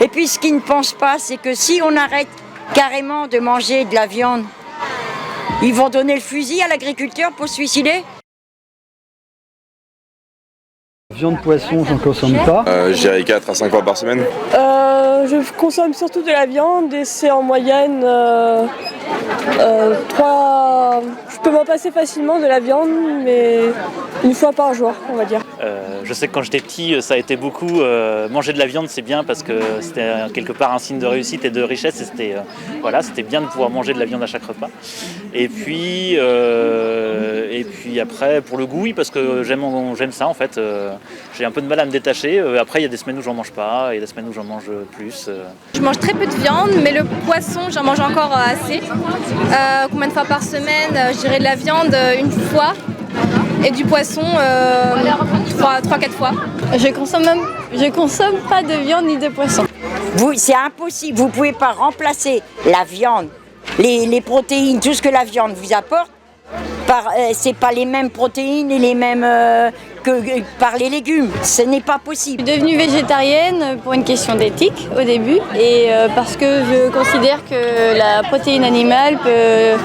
Et puis ce qu'ils ne pensent pas, c'est que si on arrête carrément de manger de la viande, ils vont donner le fusil à l'agriculteur pour se suicider. Viande, poisson, j'en consomme pas. Je dirais 4 à 5 fois par semaine. Je consomme surtout de la viande et c'est en moyenne 3... Je peux m'en passer facilement de la viande, mais une fois par jour, on va dire. Je sais que quand j'étais petit, ça a été beaucoup. Manger de la viande, c'est bien parce que c'était quelque part un signe de réussite et de richesse. Et c'était bien de pouvoir manger de la viande à chaque repas. Et puis après, pour le goût, oui, parce que j'aime ça en fait. J'ai un peu de mal à me détacher. Après, il y a des semaines où j'en mange pas, il y a des semaines où j'en mange plus. Je mange très peu de viande, mais le poisson, j'en mange encore assez. Combien de fois par semaine? Je dirais de la viande une fois. Et du poisson 3-4 fois. Je consomme pas de viande ni de poisson. C'est impossible, vous ne pouvez pas remplacer la viande, les protéines, tout ce que la viande vous apporte, c'est pas les mêmes protéines et les mêmes que par les légumes, ce n'est pas possible. Je suis devenue végétarienne pour une question d'éthique au début et parce que je considère que la protéine animale peut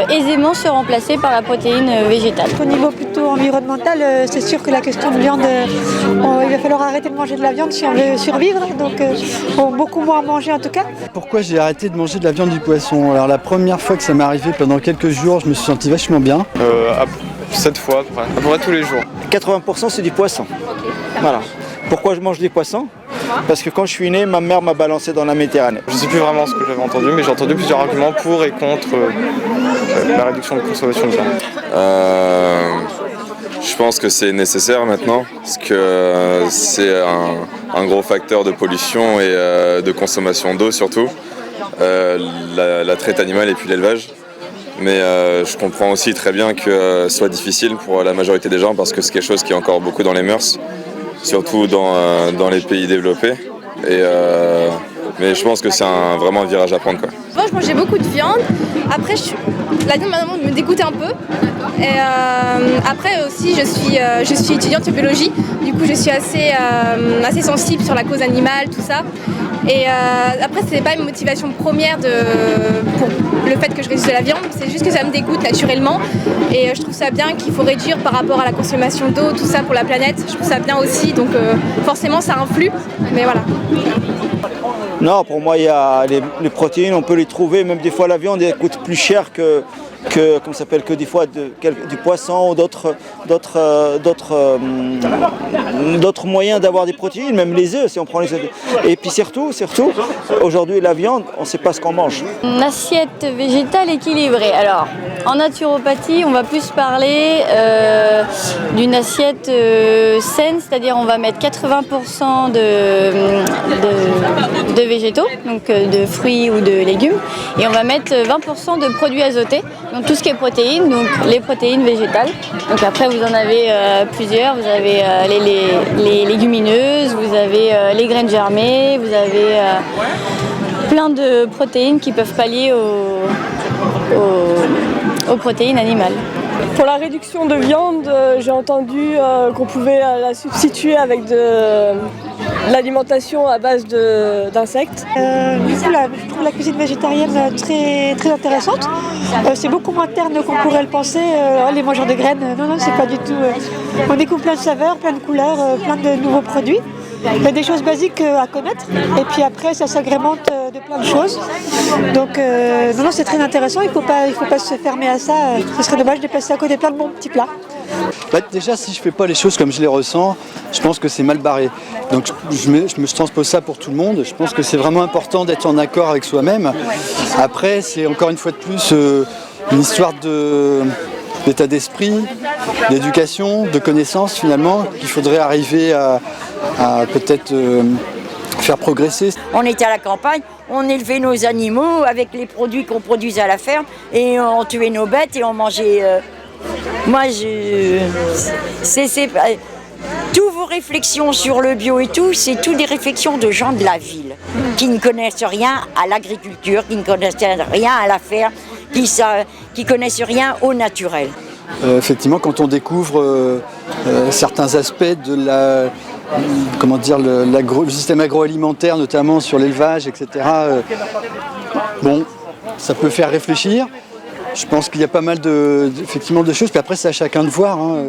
aisément se remplacer par la protéine végétale. Au niveau plutôt environnemental, c'est sûr que la question de viande, il va falloir arrêter de manger de la viande si on veut survivre, donc beaucoup moins manger en tout cas. Pourquoi j'ai arrêté de manger de la viande, du poisson? Alors la première fois que ça m'est arrivé, pendant quelques jours, je me suis senti vachement bien. 7 fois à peu près tous les jours. 80% c'est du poisson. Voilà. Pourquoi je mange des poissons? Parce que quand je suis né, ma mère m'a balancé dans la Méditerranée. Je ne sais plus vraiment ce que j'avais entendu, mais j'ai entendu plusieurs arguments pour et contre la réduction de consommation de viande. Je pense que c'est nécessaire maintenant, parce que c'est un gros facteur de pollution et de consommation d'eau surtout, la traite animale et puis l'élevage. Mais je comprends aussi très bien que ce soit difficile pour la majorité des gens parce que c'est quelque chose qui est encore beaucoup dans les mœurs, surtout dans les pays développés. Mais je pense que c'est vraiment un virage à prendre, quoi. Avant, je mangeais beaucoup de viande. Après, la viande maintenant me dégoûtait un peu. Et après aussi, je suis étudiante en biologie. Du coup, je suis assez sensible sur la cause animale, tout ça. Et après, ce n'est pas une motivation première pour le fait que je réduise de la viande, c'est juste que ça me dégoûte naturellement. Et je trouve ça bien qu'il faut réduire par rapport à la consommation d'eau, tout ça pour la planète. Je trouve ça bien aussi, donc forcément ça influe, mais voilà. Non, pour moi, il y a les protéines, on peut les trouver. Même des fois, la viande elle coûte plus cher que des fois du poisson ou d'autres moyens d'avoir des protéines, même les œufs, si on prend les œufs. Et puis surtout, aujourd'hui, la viande, on ne sait pas ce qu'on mange. Une assiette végétale équilibrée. Alors, en naturopathie, on va plus parler d'une assiette saine, c'est-à-dire on va mettre 80% de végétaux, donc de fruits ou de légumes, et on va mettre 20% de produits azotés, donc tout ce qui est protéines, donc les protéines végétales. Donc après vous en avez plusieurs, vous avez les légumineuses, vous avez les graines germées, vous avez plein de protéines qui peuvent pallier aux protéines animales. Pour la réduction de viande, j'ai entendu qu'on pouvait la substituer avec de l'alimentation à base d'insectes. Du coup, je trouve la cuisine végétarienne très, très intéressante. C'est beaucoup moins terne qu'on pourrait le penser. Les mangeurs de graines, non, c'est pas du tout. On découvre plein de saveurs, plein de couleurs, plein de nouveaux produits. Il y a des choses basiques à connaître et puis après ça s'agrémente de plein de choses. Donc non, c'est très intéressant, il faut pas se fermer à ça. Ce serait dommage de passer à côté de plein de bons petits plats. Déjà, si je fais pas les choses comme je les ressens, je pense que c'est mal barré. Donc je me transpose ça pour tout le monde. Je pense que c'est vraiment important d'être en accord avec soi-même. Après, c'est encore une fois de plus une histoire d'état d'esprit, d'éducation, de connaissances finalement, qu'il faudrait arriver à peut-être faire progresser. On était à la campagne, on élevait nos animaux avec les produits qu'on produisait à la ferme et on tuait nos bêtes et on mangeait. Toutes vos réflexions sur le bio et tout, c'est tout des réflexions de gens de la ville qui ne connaissent rien à l'agriculture, qui ne connaissent rien à la ferme, qui connaissent rien au naturel. Effectivement, quand on découvre certains aspects de comment dire, le système agroalimentaire, notamment sur l'élevage, etc. Bon, ça peut faire réfléchir. Je pense qu'il y a pas mal effectivement de choses, puis après c'est à chacun de voir. Hein.